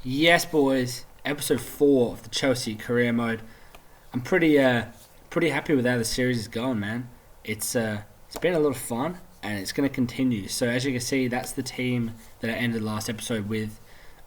Yes, boys. Episode 4 of the Chelsea career mode. I'm pretty happy with how the series is going, man. It's been a lot of fun and it's going to continue. So as you can see, that's the team that I ended last episode with.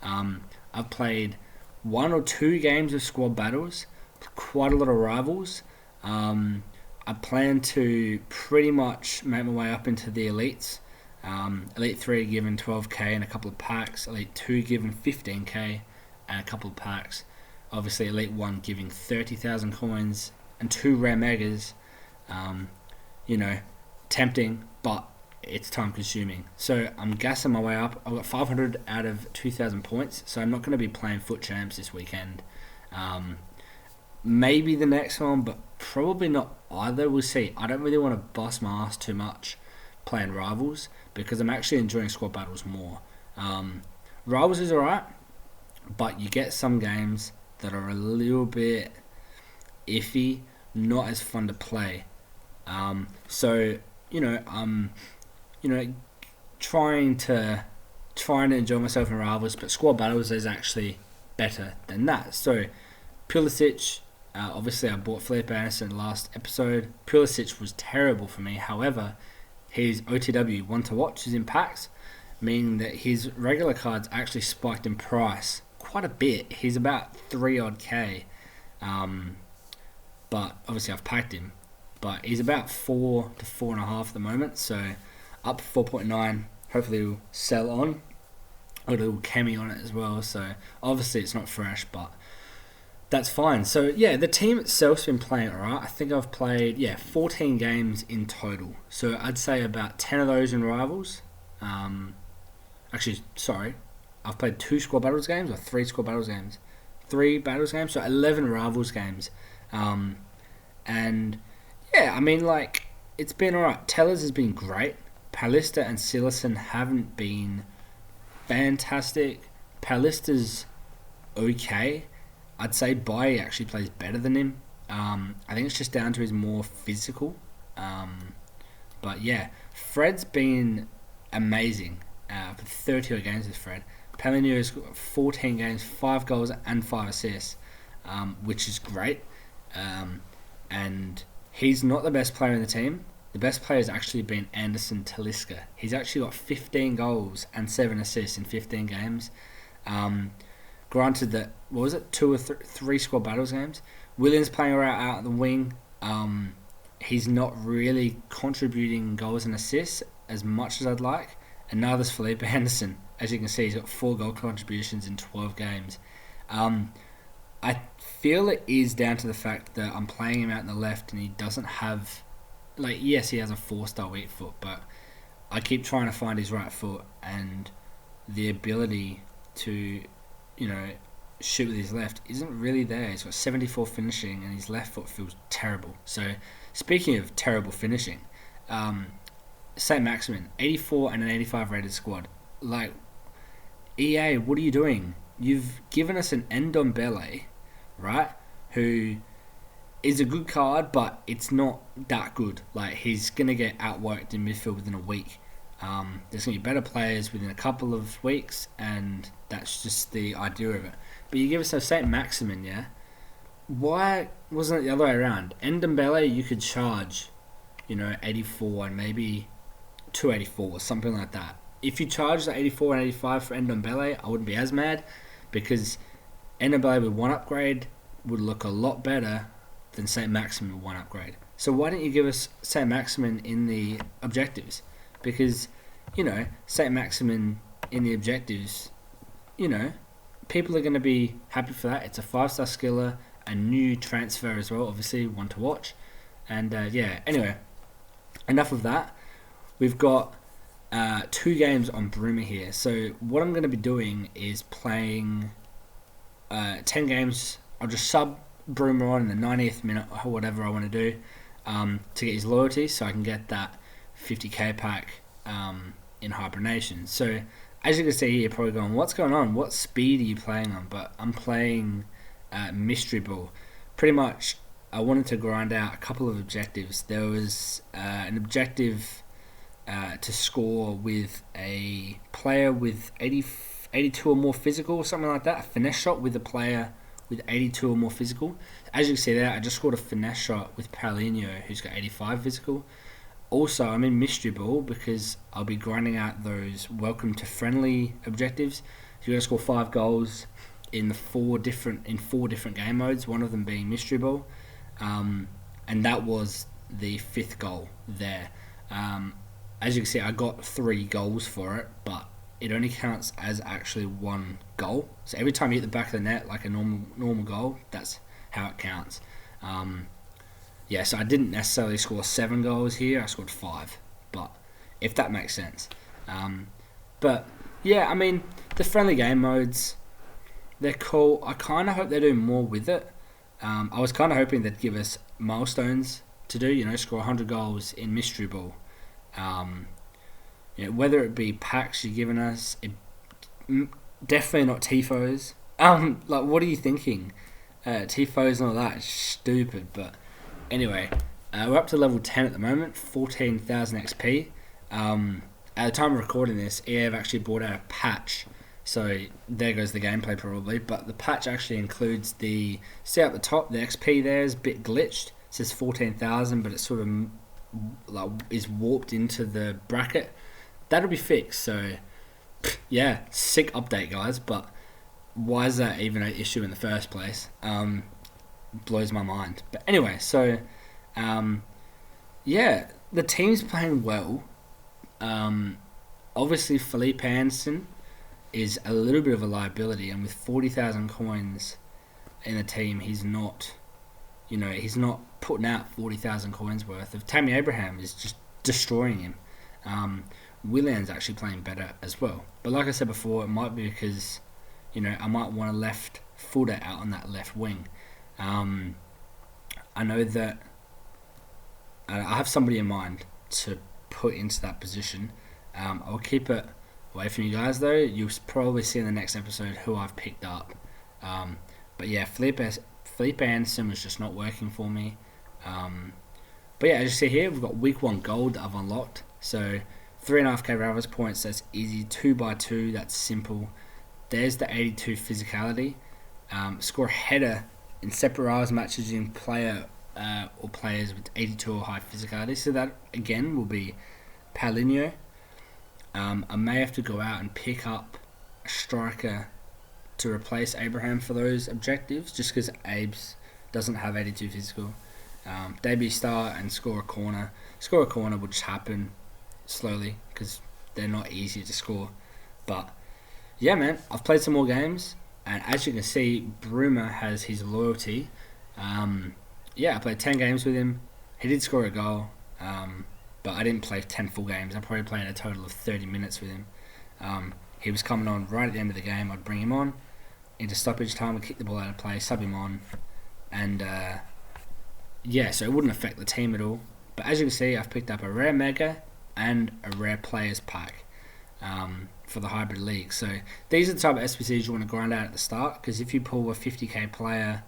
I've played one or two games of squad battles, quite a lot of rivals. I plan to pretty much make my way up into the elites. Elite 3 given 12k and a couple of packs. Elite 2 given 15k and a couple of packs. Obviously, Elite 1 giving 30,000 coins and 2 rare megas. Um, you know, tempting, but it's time consuming. So I'm gassing my way up. I've got 500 out of 2,000 points, so I'm not going to be playing foot champs this weekend. Um, Maybe the next one, but probably not either. We'll see. I don't really want to bust my ass too much playing rivals because I'm actually enjoying squad battles more. Rivals is alright, but you get some games that are a little bit iffy, not as fun to play. So you know, trying to enjoy myself in rivals, but squad battles is actually better than that. So Pulisic, obviously I bought Felipe Anderson last episode. Pulisic was terrible for me. However, his OTW one to watch is in packs, meaning that his regular cards actually spiked in price quite a bit. He's about 3 odd K, but obviously I've packed him. But he's about 4 to 4.5 at the moment, so up 4.9. Hopefully he'll sell on. Got a little chemi on it as well, so obviously it's not fresh, but that's fine. So yeah, the team itself's been playing alright. I think I've played 14 games in total. So I'd say about 10 of those in rivals. Actually, sorry, I've played 2 squad battles games or 3 squad battles games, 3 battles games. So 11 rivals games, and yeah, I mean like it's been alright. Tellers has been great. Palista and Silerson haven't been fantastic. Palista's okay. I'd say Baye actually plays better than him. I think it's just down to his more physical. But yeah, Fred's been amazing for 30 odd games with Fred. Palhinier's got 14 games, 5 goals and 5 assists, which is great. And he's not the best player in the team. The best player has actually been Anderson Talisca. He's actually got 15 goals and 7 assists in 15 games. Granted that, what was it, 2 or 3 squad battles games? Williams playing around out at the wing. He's not really contributing goals and assists as much as I'd like. And now there's Felipe Anderson. As you can see, he's got 4 goal contributions in 12 games. I feel it is down to the fact that I'm playing him out in the left and he doesn't have... Like, yes, he has a 4-star weak foot, but I keep trying to find his right foot and the ability to, shoot with his left isn't really there. He's got 74 finishing and his left foot feels terrible. So, speaking of terrible finishing, St. Maximin, 84 and an 85 rated squad. Like, EA, what are you doing? You've given us an Ndombele, right, who is a good card, but it's not that good. Like, he's going to get outworked in midfield within a week. There's going to be better players within a couple of weeks, and that's just the idea of it. But you give us a St. Maximin, yeah? Why wasn't it the other way around? Ndombele, you could charge, 84 and maybe 284 or something like that. If you charge the 84 and 85 for Ndombele, I wouldn't be as mad, because Ndombele with 1 upgrade would look a lot better than St. Maximin with 1 upgrade. So why don't you give us St. Maximin in the objectives? Because, St. Maximin in the objectives, people are going to be happy for that. It's a 5-star skiller, a new transfer as well, obviously, one to watch. And anyway, enough of that. We've got 2 games on Bruma here. So what I'm going to be doing is playing 10 games. I'll just sub Bruma on in the 90th minute or whatever I want to do to get his loyalty, so I can get that 50k pack in hibernation. So as you can see here, you're probably going, what's going on? What speed are you playing on? But I'm playing Mystery Ball. Pretty much, I wanted to grind out a couple of objectives. There was an objective to score with a player with 82 or more physical or something like that. A finesse shot with a player with 82 or more physical. As you can see there, I just scored a finesse shot with Paulinho, who's got 85 physical. Also, I'm in mystery ball because I'll be grinding out those welcome to friendly objectives. So you're going to score 5 goals in four different game modes, one of them being mystery ball. And that was the 5th goal there. As you can see, I got 3 goals for it, but it only counts as actually 1 goal. So every time you hit the back of the net, like a normal goal, that's how it counts. So I didn't necessarily score 7 goals here. I scored 5, but if that makes sense. But yeah, I mean, the friendly game modes, they're cool. I kind of hope they're doing more with it. I was kind of hoping they'd give us milestones to do, score 100 goals in mystery ball. Whether it be packs you're giving us, definitely not tifos. What are you thinking? Tifos and all that, it's stupid. But anyway, we're up to level 10 at the moment, 14,000 XP. At the time of recording this, EA have actually brought out a patch, so there goes the gameplay probably. But the patch actually includes see at the top, the XP there is a bit glitched. It says 14,000, but it sort of is warped into the bracket. That'll be fixed. So yeah, sick update, guys. But why is that even an issue in the first place? Blows my mind. But anyway, so the team's playing well. Obviously Felipe Anderson is a little bit of a liability, and with 40,000 coins in the team, he's not putting out 40,000 coins worth. Of Tammy Abraham is just destroying him. Willian's actually playing better as well. But like I said before, it might be because, I might want a left footer out on that left wing. I know that I have somebody in mind to put into that position. I'll keep it away from you guys though. You'll probably see in the next episode who I've picked up. But yeah, Felipe Anderson was just not working for me. But yeah, as you see here, we've got week 1 gold that I've unlocked. So 3.5k Ravers points, that's easy. 2x2, that's simple. There's the 82 physicality. Score a header in separate hours matches in player or players with 82 or high physicality. So that again will be Paulinho. I may have to go out and pick up a striker to replace Abraham for those objectives, just because Abe's doesn't have 82 physical. Debut start and score a corner. Score a corner will just happen slowly because they're not easy to score. But yeah, man, I've played some more games, and as you can see, Bruma has his loyalty. I played 10 games with him. He did score a goal, but I didn't play 10 full games. I probably played a total of 30 minutes with him. He was coming on right at the end of the game. I'd bring him on into stoppage time, I'd kick the ball out of play, sub him on, and so it wouldn't affect the team at all. But as you can see, I've picked up a rare mega and a rare players pack for the hybrid league. So these are the type of SBCs you want to grind out at the start, because if you pull a 50k player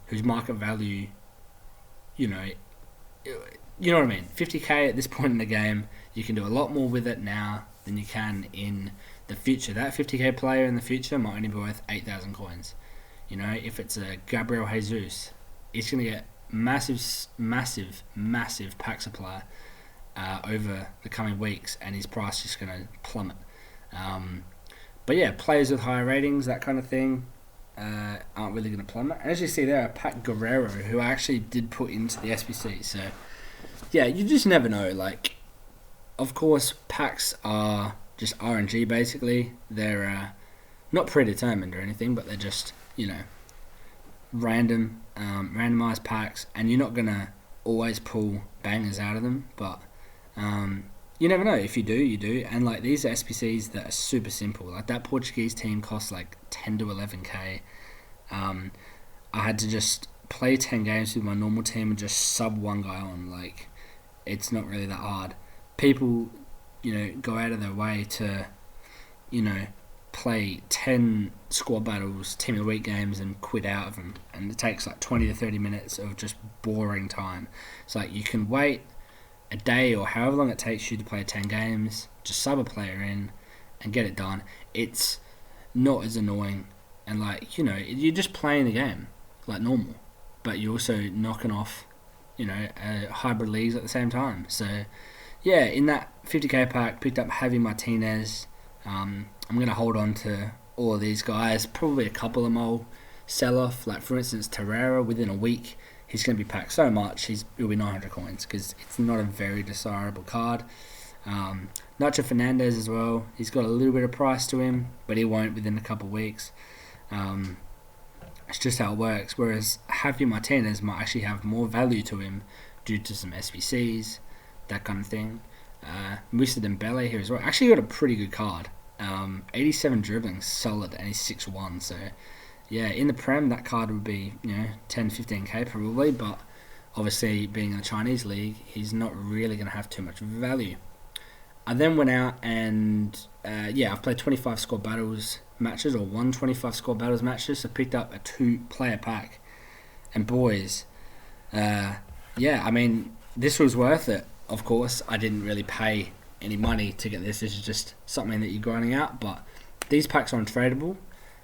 whose market value, you know what I mean, 50k at this point in the game, you can do a lot more with it now than you can in the future. That 50k player in the future might only be worth 8,000 coins. If it's a Gabriel Jesus, it's going to get massive pack supply over the coming weeks, and his price is just going to plummet. But yeah, players with higher ratings, that kind of thing, aren't really going to plummet. And as you see there, Pat Guerrero, who I actually did put into the SBC. So yeah, you just never know. Like, of course, packs are just RNG basically. They're not predetermined or anything, but they're just, random, randomized packs, and you're not gonna always pull bangers out of them, but you never know. If you do, you do. And like, these are SPCs that are super simple. Like, that Portuguese team costs like 10 to 11k. I had to just play 10 games with my normal team and just sub one guy on. Like, it's not really that hard. People, go out of their way to, play 10 squad battles, team of the week games, and quit out of them. And it takes like 20 to 30 minutes of just boring time. It's like, you can wait a day or however long it takes you to play 10 games, just sub a player in, and get it done. It's not as annoying, and like, you know, you're just playing the game like normal, but you're also knocking off, you know, hybrid leagues at the same time. So yeah, in that 50k pack, picked up Javi Martinez. I'm gonna hold on to all of these guys. Probably a couple of them I'll sell off. Like for instance, Torreira, within a week, he's gonna be packed so much. He'll be 900 coins because it's not a very desirable card. Nacho Fernandez as well. He's got a little bit of price to him, but he won't within a couple of weeks. It's just how it works. Whereas Javi Martinez might actually have more value to him due to some SBCs, that kind of thing. Moussa Dembele here as well. Actually got a pretty good card. 87 dribbling, solid, and he's 6'1". So yeah, in the Prem that card would be, you know, 10, 15k probably, but obviously being in the Chinese league, he's not really going to have too much value. I then went out and I've played 25 score battles matches, or 125 score battles matches. So picked up a 2-player pack, and boys, I mean, this was worth it. Of course, I didn't really pay any money to get this. This is just something that you're grinding out. But these packs are untradeable.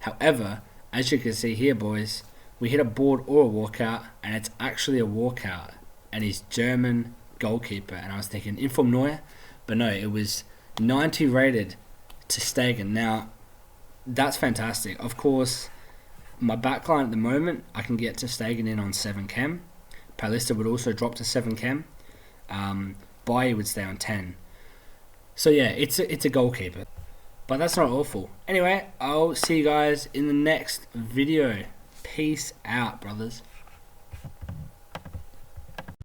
However, as you can see here, boys, we hit a board or a walkout, and it's actually a walkout, and he's German goalkeeper. And I was thinking Inform Neuer, but no, it was 90 rated to Stegen. Now, that's fantastic. Of course, my backline at the moment, I can get to Stegen in on 7 chem. Paulista would also drop to 7 chem. Bayer would stay on 10. So yeah, it's a goalkeeper. But that's not awful. Anyway, I'll see you guys in the next video. Peace out, brothers.